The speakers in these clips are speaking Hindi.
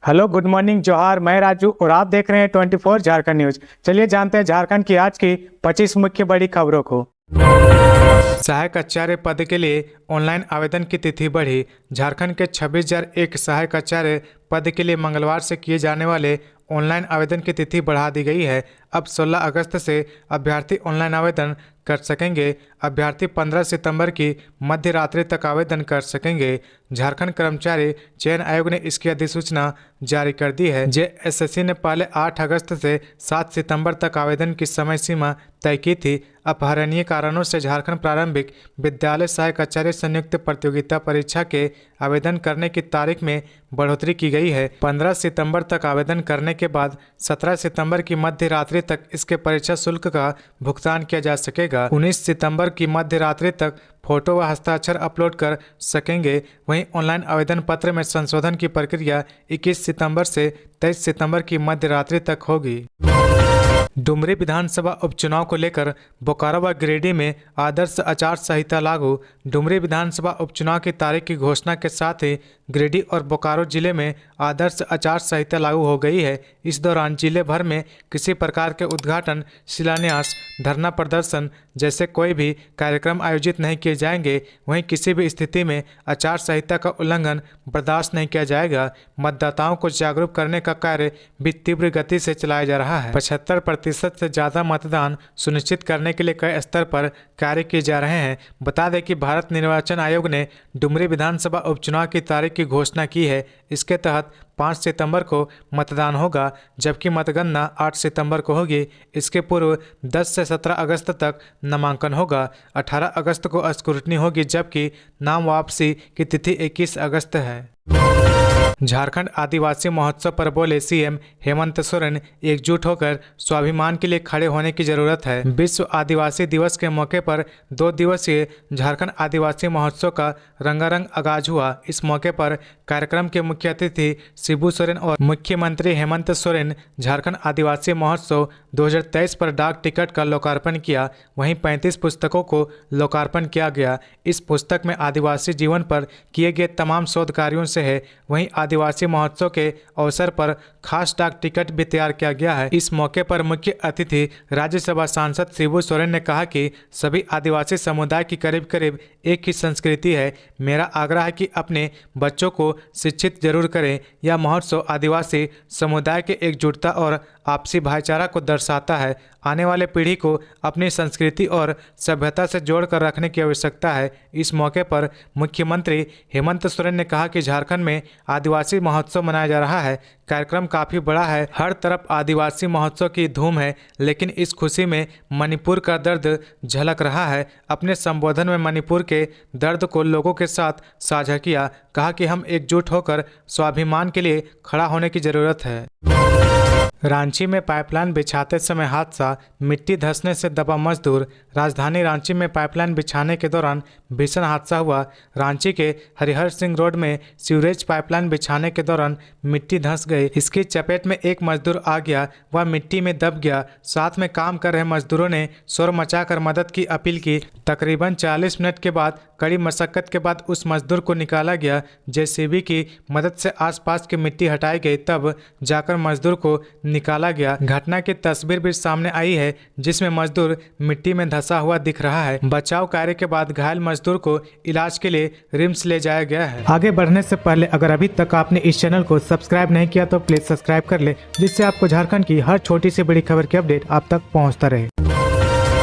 हेलो, गुड मॉर्निंग, जोहार। मैं राजू और आप देख रहे हैं 24 झारखंड न्यूज। चलिए जानते हैं झारखंड की आज की 25 मुख्य बड़ी खबरों को। सहायक आचार्य पद के लिए ऑनलाइन आवेदन की तिथि बढ़ी। झारखंड के 26,001 सहायक आचार्य पद के लिए मंगलवार से किए जाने वाले ऑनलाइन आवेदन की तिथि बढ़ा दी गई है। अब 16 अगस्त से अभ्यर्थी ऑनलाइन आवेदन कर सकेंगे। अभ्यर्थी 15 सितंबर की मध्य रात्रि तक आवेदन कर सकेंगे। झारखंड कर्मचारी चयन आयोग ने इसकी अधिसूचना जारी कर दी है। जेएसएससी ने पहले 8 अगस्त से 7 सितंबर तक आवेदन की समय सीमा तय की थी। अपहरणीय कारणों से झारखंड प्रारंभिक विद्यालय सहायक आचार्य संयुक्त प्रतियोगिता परीक्षा के आवेदन करने की तारीख में बढ़ोतरी की गई है। 15 सितंबर तक आवेदन करने के बाद 17 सितंबर की मध्य रात्रि तक इसके परीक्षा शुल्क का भुगतान किया जा सकेगा। 19 सितंबर की मध्य रात्रि तक फोटो व हस्ताक्षर अपलोड कर सकेंगे। वहीं ऑनलाइन आवेदन पत्र में संशोधन की प्रक्रिया 21 सितंबर से 23 सितंबर की मध्य रात्रि तक होगी। डुमरी विधानसभा उपचुनाव को लेकर बोकारो व गिरिडीह में आदर्श आचार संहिता लागू। डुमरी विधानसभा उपचुनाव की तारीख की घोषणा के साथ ही गिरिडीह और बोकारो जिले में आदर्श आचार संहिता लागू हो गई है। इस दौरान जिले भर में किसी प्रकार के उद्घाटन, शिलान्यास, धरना प्रदर्शन जैसे कोई भी कार्यक्रम आयोजित नहीं किए जाएंगे। वहीं किसी भी स्थिति में आचार संहिता का उल्लंघन बर्दाश्त नहीं किया जाएगा। मतदाताओं को जागरूक करने का कार्य भी तीव्र गति से चलाया जा रहा है। 75% से ज़्यादा मतदान सुनिश्चित करने के लिए कई स्तर पर कार्य किए जा रहे हैं। बता दें कि भारत निर्वाचन आयोग ने डुमरी विधानसभा उपचुनाव की तारीख की घोषणा की है। इसके तहत 5 सितंबर को मतदान होगा, जबकि मतगणना 8 सितंबर को होगी। इसके पूर्व 10 से 17 अगस्त तक नामांकन होगा। 18 अगस्त को स्क्रूटनी होगी, जबकि नाम वापसी की तिथि 21 अगस्त है। झारखंड आदिवासी महोत्सव पर बोले सीएम हेमंत सोरेन, एकजुट होकर स्वाभिमान के लिए खड़े होने की जरूरत है। विश्व आदिवासी दिवस के मौके पर 2 दिवसीय झारखंड आदिवासी महोत्सव का रंगारंग आगाज हुआ। इस मौके पर कार्यक्रम के मुख्य अतिथि शिबू सोरेन और मुख्यमंत्री हेमंत सोरेन झारखंड आदिवासी महोत्सव 2023 पर डाक टिकट का लोकार्पण किया। वहीं 35 पुस्तकों को लोकार्पण किया गया। इस पुस्तक में आदिवासी जीवन पर किए गए तमाम शोध कार्यों से है। वहीं आदिवासी महोत्सव के अवसर पर खास डाक टिकट भी तैयार किया गया है। इस मौके पर मुख्य अतिथि राज्यसभा सांसद शिबू सोरेन ने कहा कि सभी आदिवासी समुदाय की करीब करीब एक ही संस्कृति है। मेरा आग्रह है कि अपने बच्चों को शिक्षित जरूर करें। यह महोत्सव आदिवासी समुदाय के एकजुटता और आपसी भाईचारा को दर्शाता है। आने वाले पीढ़ी को अपनी संस्कृति और सभ्यता से जोड़कर रखने की आवश्यकता है। इस मौके पर मुख्यमंत्री हेमंत सोरेन ने कहा कि झारखंड में आदिवासी महोत्सव मनाया जा रहा है। कार्यक्रम काफ़ी बड़ा है, हर तरफ आदिवासी महोत्सव की धूम है, लेकिन इस खुशी में मणिपुर का दर्द झलक रहा है। अपने संबोधन में मणिपुर के दर्द को लोगों के साथ साझा किया। कहा कि हम एकजुट होकर स्वाभिमान के लिए खड़ा होने की ज़रूरत है। रांची में पाइपलाइन बिछाते समय हादसा, मिट्टी धंसने से दबा मजदूर। राजधानी रांची में पाइपलाइन बिछाने के दौरान भीषण हादसा हुआ। रांची के हरिहर सिंह रोड में सीवरेज पाइपलाइन बिछाने के दौरान मिट्टी धंस गई। इसकी चपेट में एक मजदूर आ गया, वह मिट्टी में दब गया। साथ में काम कर रहे मजदूरों ने शोर मचाकर मदद की अपील की। तकरीबन 40 मिनट के बाद कड़ी मशक्कत के बाद उस मजदूर को निकाला गया। जेसीबी की मदद से आसपास की मिट्टी हटाई गई, तब जाकर मजदूर को निकाला गया। घटना की तस्वीर भी सामने आई है, जिसमें मजदूर मिट्टी में धंसा हुआ दिख रहा है। बचाव कार्य के बाद घायल मजदूर को इलाज के लिए रिम्स ले जाया गया है। आगे बढ़ने से पहले अगर अभी तक आपने इस चैनल को सब्सक्राइब नहीं किया तो प्लीज सब्सक्राइब कर ले, जिससे आपको झारखंड की हर छोटी से बड़ी खबर की अपडेट आप तक पहुँचता रहे।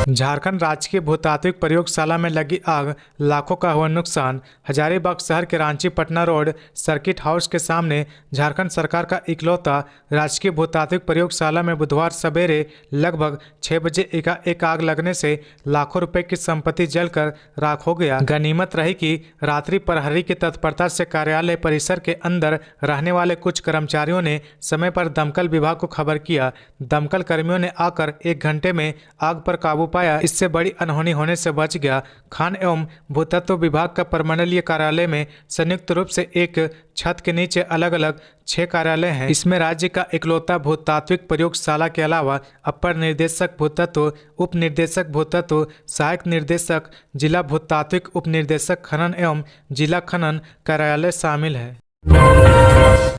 झारखंड राजकीय भूतात्विक प्रयोगशाला में लगी आग, लाखों का हुआ नुकसान। हजारीबाग शहर के Ranchi Patna road circuit house के सामने झारखंड सरकार का इकलौता राजकीय भूतात्विक प्रयोगशाला में बुधवार सवेरे लगभग 6 बजे एक आग लगने से लाखों रुपए की संपत्ति जलकर राख हो गया। गनीमत रही कि रात्रि प्रहरी की तत्परता से कार्यालय परिसर के अंदर रहने वाले कुछ कर्मचारियों ने समय पर दमकल विभाग को खबर किया। दमकल कर्मियों ने आकर 1 घंटे में आग पर काबू पाया। इससे बड़ी अनहोनी होने से बच गया। खान एवं भूतत्व विभाग का प्रमंडलीय कार्यालय में संयुक्त रूप से एक छत के नीचे अलग अलग 6 कार्यालय हैं। इसमें राज्य का इकलौता भूतात्विक प्रयोगशाला के अलावा अपर निर्देशक भूतत्व, उप निर्देशक भूतत्व, सहायक निर्देशक, जिला भूतात्विक उप निर्देशक खनन एवं जिला खनन कार्यालय शामिल है।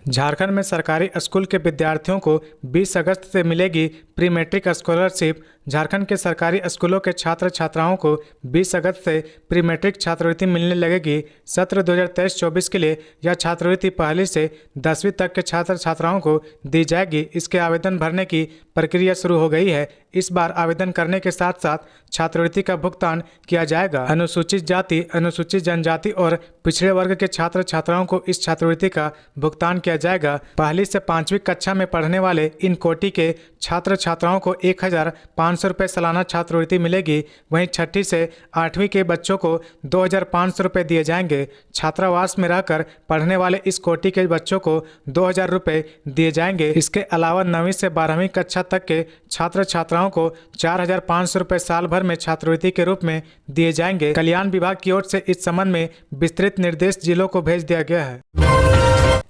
झारखंड में सरकारी स्कूल के विद्यार्थियों को 20 अगस्त से मिलेगी प्री मैट्रिक स्कॉलरशिप। झारखंड के सरकारी स्कूलों के छात्र छात्राओं को 20 अगस्त से प्री मैट्रिक छात्रवृत्ति मिलने लगेगी। सत्र 2023-24 के लिए यह छात्रवृत्ति पहली से 10वीं तक के छात्र छात्राओं को दी जाएगी। इसके आवेदन भरने की प्रक्रिया शुरू हो गई है। इस बार आवेदन करने के साथ साथ छात्रवृत्ति का भुगतान किया जाएगा। अनुसूचित जाति, अनुसूचित जनजाति और पिछड़े वर्ग के छात्र छात्राओं को इस छात्रवृत्ति का भुगतान किया जाएगा। पहली से 5वीं कक्षा में पढ़ने वाले इन कोटि के छात्र छात्राओं को 1,500 रुपये सालाना छात्रवृत्ति मिलेगी। वहीं 6ठी से 8वीं के बच्चों को 2,500 रुपये दिए जाएंगे। छात्रावास में रहकर पढ़ने वाले इस कोटि के बच्चों को 2,000 रुपये दिए जाएंगे। इसके अलावा 9वीं से 12वीं कक्षा तक के छात्र छात्राओं को 4,500 रुपये साल भर में छात्रवृत्ति के रूप में दिए जाएंगे। कल्याण विभाग की ओर से इस संबंध में विस्तृत निर्देश जिलों को भेज दिया गया है।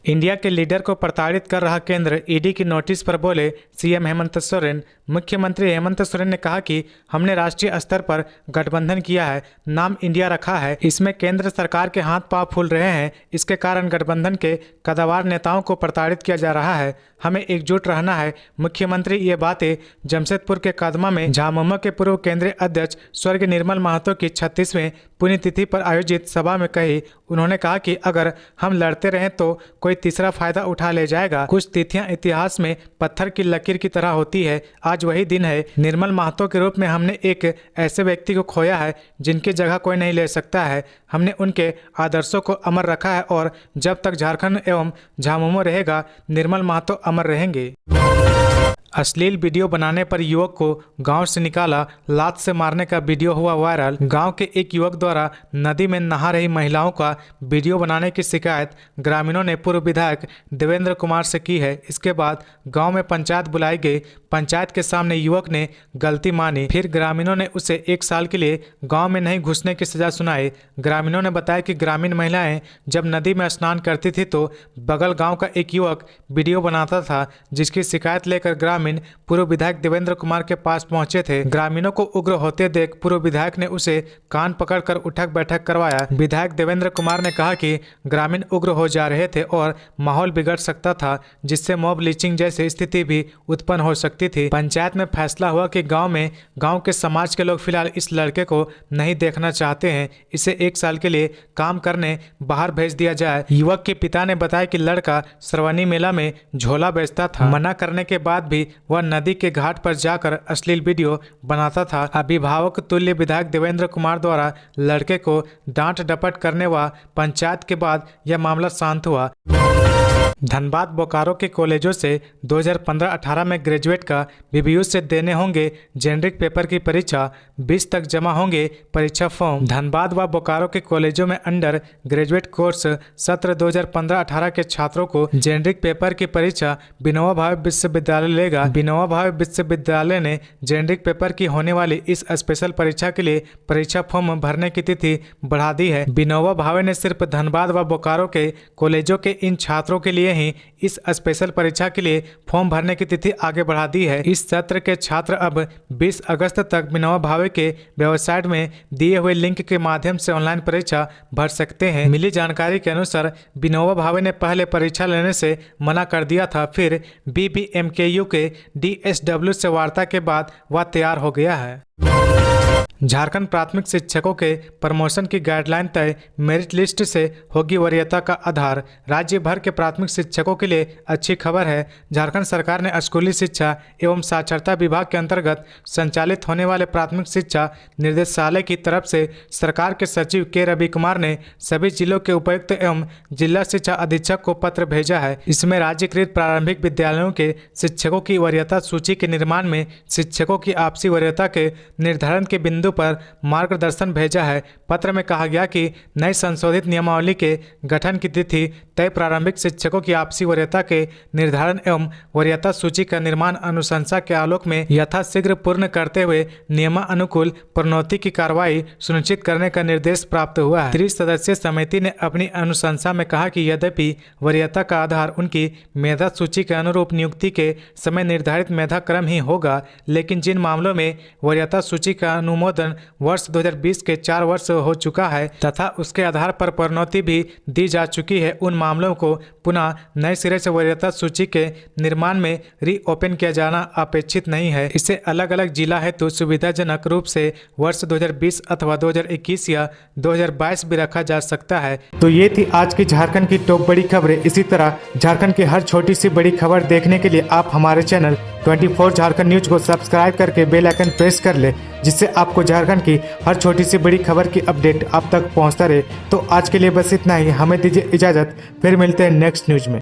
इंडिया के लीडर को प्रताड़ित कर रहा केंद्र, ईडी की नोटिस पर बोले सीएम हेमंत सोरेन। मुख्यमंत्री हेमंत सोरेन ने कहा कि हमने राष्ट्रीय स्तर पर गठबंधन किया है, नाम इंडिया रखा है। इसमें केंद्र सरकार के हाथ पांव फूल रहे हैं। इसके कारण गठबंधन के कद्दावर नेताओं को प्रताड़ित किया जा रहा है। हमें एकजुट रहना है। मुख्यमंत्री ये बातें जमशेदपुर के कदमा में झामुमो के पूर्व केंद्रीय अध्यक्ष स्वर्गीय निर्मल महतो की 36वें पुण्यतिथि पर आयोजित सभा में कही। उन्होंने कहा कि अगर हम लड़ते रहें तो कोई तीसरा फायदा उठा ले जाएगा। कुछ तिथियां इतिहास में पत्थर की लकीर की तरह होती है। आज वही दिन है। निर्मल महतो के रूप में हमने एक ऐसे व्यक्ति को खोया है जिनकी जगह कोई नहीं ले सकता है। हमने उनके आदर्शों को अमर रखा है और जब तक झारखंड एवं झामुमो रहेगा, निर्मल महतो अमर रहेंगे। अश्लील वीडियो बनाने पर युवक को गांव से निकाला, लात से मारने का वीडियो हुआ वायरल। गांव के एक युवक द्वारा नदी में नहा रही महिलाओं का वीडियो बनाने की शिकायत ग्रामीणों ने पूर्व विधायक देवेंद्र कुमार से की है। इसके बाद गांव में पंचायत बुलाई गई। पंचायत के सामने युवक ने गलती मानी। फिर ग्रामीणों ने उसे 1 साल के लिए गाँव में नहीं घुसने की सजा सुनाई। ग्रामीणों ने बताया कि ग्रामीण महिलाएं जब नदी में स्नान करती थी तो बगल गाँव का एक युवक वीडियो बनाता था, जिसकी शिकायत लेकर ग्रामीण पूर्व विधायक देवेंद्र कुमार के पास पहुंचे थे। ग्रामीणों को उग्र होते देख पूर्व विधायक ने उसे कान पकड़कर उठक बैठक करवाया। विधायक देवेंद्र कुमार ने कहा कि ग्रामीण उग्र हो जा रहे थे और माहौल बिगड़ सकता था, जिससे मॉब लिंचिंग जैसी स्थिति भी उत्पन्न हो सकती थी। पंचायत में फैसला हुआ कि गांव के समाज के लोग फिलहाल इस लड़के को नहीं देखना चाहते हैं। इसे 1 साल के लिए काम करने बाहर भेज दिया जाए। युवक के पिता ने बताया कि लड़का श्रवणी मेला में झोला बेचता था। मना करने के बाद भी वह नदी के घाट पर जाकर अश्लील वीडियो बनाता था। अभिभावक तुल्य विधायक देवेंद्र कुमार द्वारा लड़के को डांट डपट करने व पंचायत के बाद यह मामला शांत हुआ। धनबाद बोकारो के कॉलेजों से 2015-18 में ग्रेजुएट का बीबीयू से देने होंगे जेनरिक पेपर की परीक्षा। 20 तक जमा होंगे परीक्षा फॉर्म। धनबाद व बोकारो के कॉलेजों में अंडर ग्रेजुएट कोर्स सत्र 2015-18 के छात्रों को जेनरिक पेपर की परीक्षा विनोबा भावे विश्वविद्यालय लेगा। विनोबा भावे विश्वविद्यालय ने जेनरिक पेपर की होने वाली इस स्पेशल परीक्षा के लिए परीक्षा फॉर्म भरने की तिथि बढ़ा दी है। विनोबा भावे ने सिर्फ धनबाद व बोकारो के कॉलेजों के इन छात्रों के लिए ही इस स्पेशल परीक्षा के लिए फॉर्म भरने की तिथि आगे बढ़ा दी है। इस सत्र के छात्र अब 20 अगस्त तक विनोबा भावे के वेबसाइट में दिए हुए लिंक के माध्यम से ऑनलाइन परीक्षा भर सकते हैं। मिली जानकारी के अनुसार विनोबा भावे ने पहले परीक्षा लेने से मना कर दिया था, फिर BBMKU के DSW से वार्ता के बाद वह तैयार हो गया है। झारखंड प्राथमिक शिक्षकों के प्रमोशन की गाइडलाइन तय, मेरिट लिस्ट से होगी वरीयता का आधार। राज्य भर के प्राथमिक शिक्षकों के लिए अच्छी खबर है। झारखंड सरकार ने स्कूली शिक्षा एवं साक्षरता विभाग के अंतर्गत संचालित होने वाले प्राथमिक शिक्षा निर्देशालय की तरफ से सरकार के सचिव के रवि कुमार ने सभी जिलों के उपायुक्त एवं जिला शिक्षा अधीक्षक को पत्र भेजा है। इसमें राज्यकृत प्रारंभिक विद्यालयों के शिक्षकों की वरीयता सूची के निर्माण में शिक्षकों की आपसी वरीयता के निर्धारण के बिंदु पर मार्गदर्शन भेजा है। पत्र में कहा गया कि नई संशोधित नियमावली के गठन की तिथि तय, प्रारंभिक शिक्षकों की आपसी वरीयता के निर्धारण एवं वरीयता सूची का निर्माण अनुशंसा के आलोक में यथाशीघ्र पूर्ण करते हुए नियमानुकूल प्रोन्नति की कार्रवाई सुनिश्चित करने का निर्देश प्राप्त हुआ है। 30 सदस्यीय समिति ने अपनी अनुशंसा में कहा कि यद्यपि वरीयता का आधार उनकी मेधा सूची के अनुरूप नियुक्ति के समय निर्धारित मेधा क्रम ही होगा, लेकिन जिन मामलों में वरीयता सूची का अनुमोदन अनुमोदन वर्ष 2020 के 4 वर्ष हो चुका है तथा उसके आधार पर प्रोन्नति भी दी जा चुकी है, उन मामलों को पुनः नए सिरे से वरीयता सूची के निर्माण में रीओपन किया जाना अपेक्षित नहीं है। इसे अलग अलग जिला हेतु सुविधाजनक रूप से वर्ष 2020 अथवा 2021 या 2022 भी रखा जा सकता है। तो ये थी आज की झारखंड की टॉप बड़ी खबरें। इसी तरह झारखंड की हर छोटी सी बड़ी खबर देखने के लिए आप हमारे चैनल 24 झारखंड न्यूज को सब्सक्राइब करके बेल आइकन प्रेस कर ले, जिससे आपको झारखंड की हर छोटी सी बड़ी खबर की अपडेट आप तक पहुंचता रहे। तो आज के लिए बस इतना ही, हमें दीजिए इजाजत, फिर मिलते हैं नेक्स्ट न्यूज में।